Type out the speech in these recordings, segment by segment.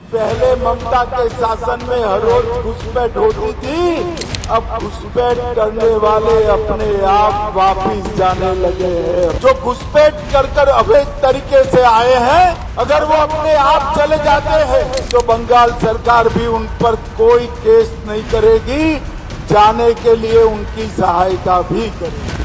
पहले ममता के शासन में हर रोज घुसपैठ होती थी, अब घुसपैठ करने वाले अपने आप वापिस जाने लगे हैं। जो घुसपैठ कर अवैध तरीके से आए हैं, अगर वो अपने आप चले जाते हैं तो बंगाल सरकार भी उन पर कोई केस नहीं करेगी, जाने के लिए उनकी सहायता भी करेगी।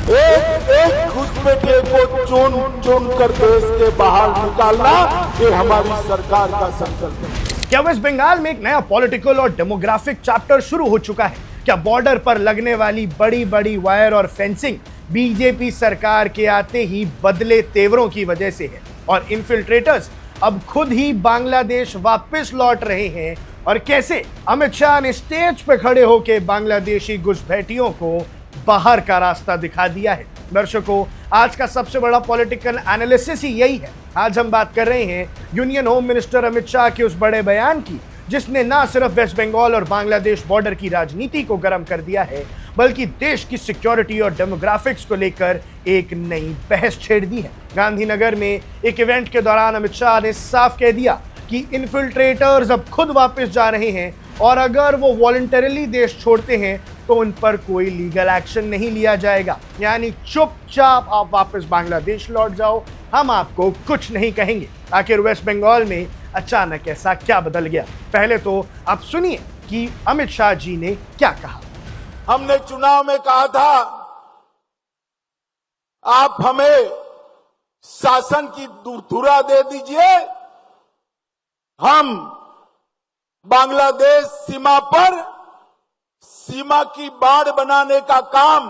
एक घुसपैठिए को चुन चुन कर देश के बाहर निकालना ये हमारी सरकार का संकल्प है। क्या वेस्ट बंगाल में एक नया पॉलिटिकल और डेमोग्राफिक चैप्टर शुरू हो चुका है? क्या बॉर्डर पर लगने वाली बड़ी बड़ी वायर और फेंसिंग बीजेपी सरकार के आते ही बदले तेवरों की वजह से है और इन्फिल्ट्रेटर्स अब खुद ही बांग्लादेश वापस लौट रहे हैं? और कैसे अमित शाह ने स्टेज पर खड़े होकर बांग्लादेशी घुसपैठियों को बाहर का रास्ता दिखा दिया है? दर्शकों, आज का सबसे बड़ा पॉलिटिकल एनालिसिस ही यही है। आज हम बात कर रहे हैं union home minister Amit Shah के उस बड़े बयान की जिसने ना सिर्फ वेस्ट बंगाल और बांग्लादेश बॉर्डर की राजनीति को गर्म कर दिया है, बल्कि देश की सिक्योरिटी और डेमोग्राफिक्स को लेकर एक नई बहस छेड़ दी है। गांधीनगर में एक इवेंट के दौरान अमित शाह ने साफ कह दिया कि इन्फिल्ट्रेटर्स अब खुद वापस जा रहे हैं और अगर वो वॉलंटरली देश छोड़ते हैं तो उन पर कोई लीगल एक्शन नहीं लिया जाएगा, यानी चुपचाप आप वापस बांग्लादेश लौट जाओ, हम आपको कुछ नहीं कहेंगे। आखिर वेस्ट बंगाल में अचानक ऐसा क्या बदल गया? पहले तो आप सुनिए कि अमित शाह जी ने क्या कहा। हमने चुनाव में कहा था, आप हमें शासन की धुरा दे दीजिए, हम बांग्लादेश सीमा पर सीमा की बाड़ बनाने का काम,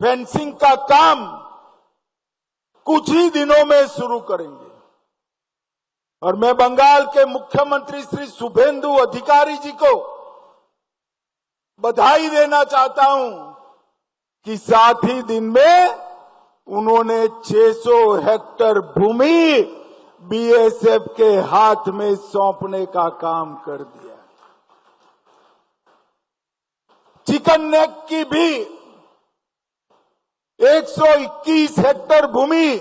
फेंसिंग का काम कुछ ही दिनों में शुरू करेंगे। और मैं बंगाल के मुख्यमंत्री श्री शुभेंदु अधिकारी जी को बधाई देना चाहता हूं कि साथ ही दिन में उन्होंने 600 हेक्टेयर भूमि बीएसएफ के हाथ में सौंपने का काम कर दिया। चिकन नेक की भी 121 हेक्टेयर भूमि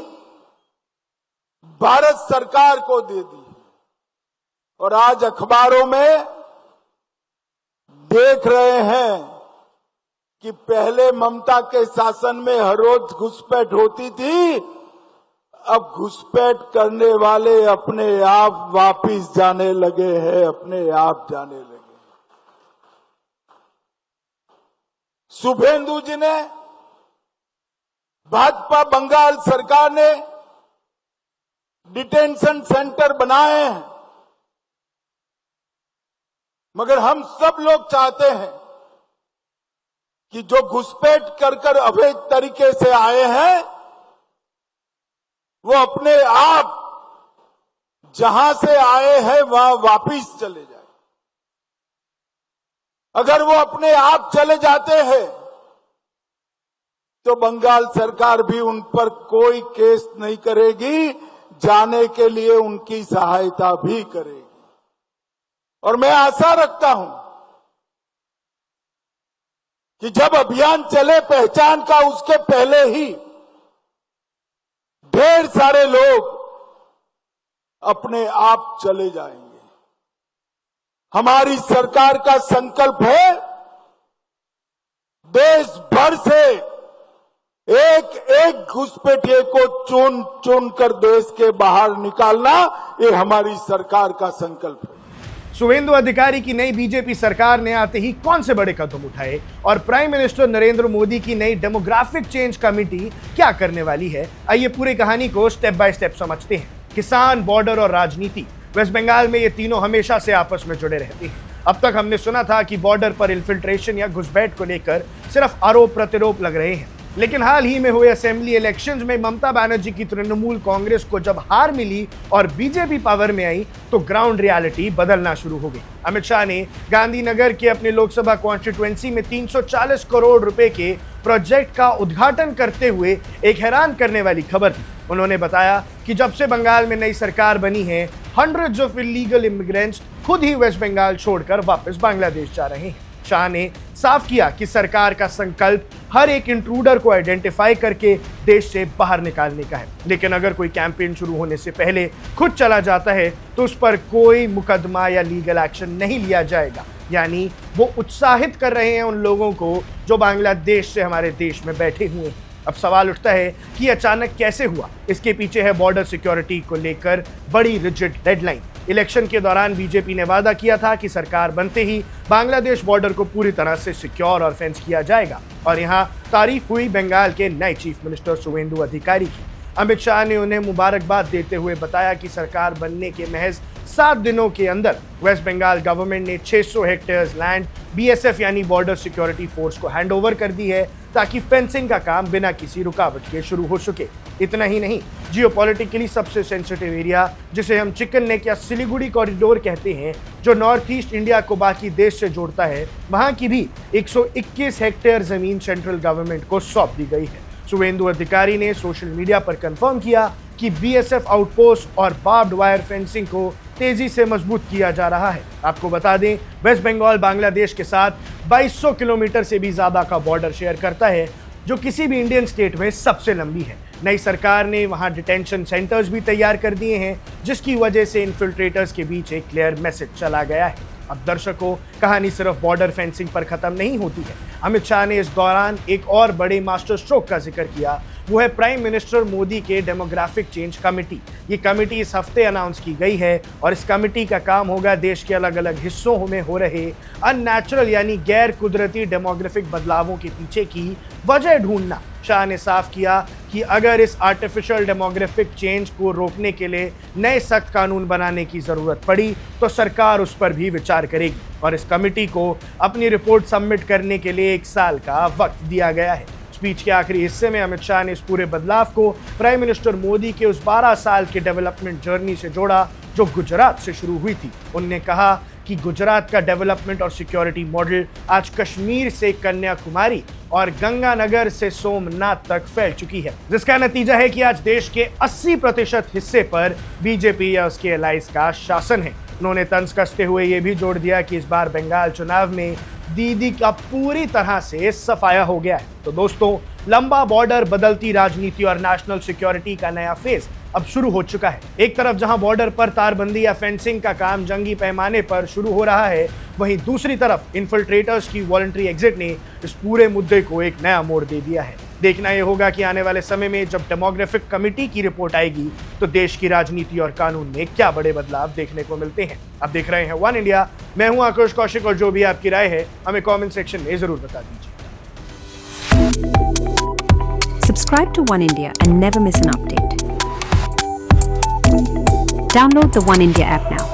भारत सरकार को दे दी। और आज अखबारों में देख रहे हैं कि पहले ममता के शासन में हर रोज घुसपैठ होती थी, अब घुसपैठ करने वाले अपने आप वापिस जाने लगे हैं, अपने आप जाने लगे। शुभेंदु जी ने, भाजपा बंगाल सरकार ने डिटेंशन सेंटर बनाए हैं, मगर हम सब लोग चाहते हैं कि जो घुसपैठ कर अवैध तरीके से आए हैं वो अपने आप जहां से आए हैं वहां वापिस चले जाए। अगर वो अपने आप चले जाते हैं तो बंगाल सरकार भी उन पर कोई केस नहीं करेगी, जाने के लिए उनकी सहायता भी करेगी। और मैं आशा रखता हूं कि जब अभियान चले पहचान का, उसके पहले ही ढेर सारे लोग अपने आप चले जाएंगे। हमारी सरकार का संकल्प है देश भर से एक एक घुसपैठिए को चुन चुन कर देश के बाहर निकालना, ये हमारी सरकार का संकल्प है। शुभेंदु अधिकारी की नई बीजेपी सरकार ने आते ही कौन से बड़े कदम उठाए और प्राइम मिनिस्टर नरेंद्र मोदी की नई डेमोग्राफिक चेंज कमेटी क्या करने वाली है? आइए पूरी कहानी को स्टेप बाय स्टेप समझते हैं। किसान, बॉर्डर और राजनीति, वेस्ट बंगाल में ये तीनों हमेशा से आपस में जुड़े रहते हैं। अब तक हमने सुना था कि बॉर्डर पर इन्फिल्ट्रेशन या घुसपैठ को लेकर सिर्फ आरोप प्रत्यारोप लग रहे हैं, लेकिन हाल ही में हुए असेंबली इलेक्शंस में ममता बनर्जी की तृणमूल कांग्रेस को जब हार मिली और बीजेपी पावर में आई तो ग्राउंड रियलिटी बदलना शुरू हो गई। अमित शाह ने गांधीनगर के अपने लोकसभा कॉन्स्टिट्यूएंसी में 340 करोड़ रुपए के प्रोजेक्ट का उद्घाटन करते हुए एक हैरान करने वाली खबर दी। उन्होंने बताया कि जब से बंगाल में नई सरकार बनी है, हंड्रेड्स ऑफ इलीगल इमिग्रेंट्स खुद ही वेस्ट बंगाल छोड़कर वापस बांग्लादेश जा रहे हैं। शाह ने साफ किया कि सरकार का संकल्प हर एक इंट्रूडर को आइडेंटिफाई करके देश से बाहर निकालने का है। लेकिन अगर कोई कैंपेन शुरू होने से पहले खुद चला जाता है तो उस पर कोई मुकदमा या लीगल एक्शन नहीं लिया जाएगा। यानी वो उत्साहित कर रहे हैं उन लोगों को जो बांग्लादेश से हमारे देश में बैठे हुए हैं। अब सवाल उठता है कि अचानक कैसे हुआ। इसके पीछे है बॉर्डर सिक्योरिटी को लेकर बड़ी रिजिड डेडलाइन। इलेक्शन के दौरान बीजेपी ने वादा किया था कि सरकार बनते ही बांग्लादेश बॉर्डर को पूरी तरह से सिक्योर और फेंस किया जाएगा, और यहाँ तारीफ हुई बंगाल के नए चीफ मिनिस्टर शुवेंदु अधिकारी की। अमित शाह ने उन्हें मुबारकबाद देते हुए बताया कि सरकार बनने के महज 7 दिनों के अंदर वेस्ट बंगाल गवर्नमेंट ने 600 हेक्टेयर्स लैंड बीएसएफ यानी बॉर्डर सिक्योरिटी फोर्स को हैंडओवर कर दी है, ताकि फेंसिंग का काम बिना किसी रुकावट के शुरू हो सके। इतना ही नहीं, जियोपॉलिटिकली सबसे सेंसिटिव एरिया जिसे हम चिकन नेक या सिलीगुड़ी कॉरिडोर कहते हैं, जो नॉर्थ ईस्ट इंडिया को बाकी देश से जोड़ता है, वहां की भी 121 हेक्टेयर जमीन सेंट्रल गवर्नमेंट को सौंप दी गई है। शुवेंदु अधिकारी ने सोशल मीडिया पर कंफर्म किया कि बीएसएफ आउटपोस्ट और बार्ब्ड वायर फेंसिंग को तेजी से मजबूत किया जा रहा है। आपको बता दें, वेस्ट बंगाल बांग्लादेश के साथ 2200 किलोमीटर से भी ज्यादा का बॉर्डर शेयर करता है, जो किसी भी इंडियन स्टेट में सबसे लंबी है। नई सरकार ने वहां डिटेंशन सेंटर्स भी तैयार कर दिए हैं, जिसकी वजह से इन्फिल्ट्रेटर्स के बीच एक क्लियर मैसेज चला गया है। अब दर्शकों, कहानी सिर्फ बॉर्डर फेंसिंग पर खत्म नहीं होती है। अमित शाह ने इस दौरान एक और बड़े मास्टर स्ट्रोक का जिक्र किया, वो है प्राइम मिनिस्टर मोदी के डेमोग्राफिक चेंज कमेटी। ये कमेटी इस हफ्ते अनाउंस की गई है और इस कमेटी का काम होगा देश के अलग अलग हिस्सों में हो रहे अननेचुरल यानी गैर कुदरती डेमोग्राफिक बदलावों के पीछे की वजह ढूंढना। शाह ने साफ किया कि अगर इस आर्टिफिशियल डेमोग्राफिक चेंज को रोकने के लिए नए सख्त कानून बनाने की जरूरत पड़ी तो सरकार उस पर भी विचार करेगी, और इस कमेटी को अपनी रिपोर्ट सबमिट करने के लिए 1 साल का वक्त दिया गया है। स्पीच के आखिरी हिस्से में अमित शाह ने इस पूरे बदलाव को प्राइम मिनिस्टर मोदी के उस 12 साल के डेवलपमेंट जर्नी से जोड़ा जो गुजरात से शुरू हुई थी। उन्होंने कहा कि गुजरात का डेवलपमेंट और सिक्योरिटी मॉडल आज कश्मीर से कन्याकुमारी और गंगानगर से सोमनाथ तक फैल चुकी है, जिसका नतीजा है कि आज देश के 80% हिस्से पर बीजेपी या उसके एलाइज का शासन है। उन्होंने तंज कसते हुए ये भी जोड़ दिया कि इस बार बंगाल चुनाव में दीदी का पूरी तरह से सफाया हो गया है। तो दोस्तों, लंबा बॉर्डर, बदलती राजनीति और नेशनल सिक्योरिटी का नया फेज अब शुरू हो चुका है। एक तरफ जहां बॉर्डर पर तारबंदी या फेंसिंग का काम जंगी पैमाने पर शुरू हो रहा है, वहीं दूसरी तरफ इन्फिल्ट्रेटर्स की वॉलंटरी एग्जिट ने इस पूरे मुद्दे को एक नया मोड़ दे दिया है। देखना यह होगा कि आने वाले समय में जब डेमोग्राफिक कमेटी की रिपोर्ट आएगी तो देश की राजनीति और कानून में क्या बड़े बदलाव देखने को मिलते हैं। आप देख रहे हैं वन इंडिया, मैं हूं आकाश कौशिक, और जो भी आपकी राय है हमें कमेंट सेक्शन में जरूर बता दीजिए। Subscribe to One India and never miss an update. Download the One India app now.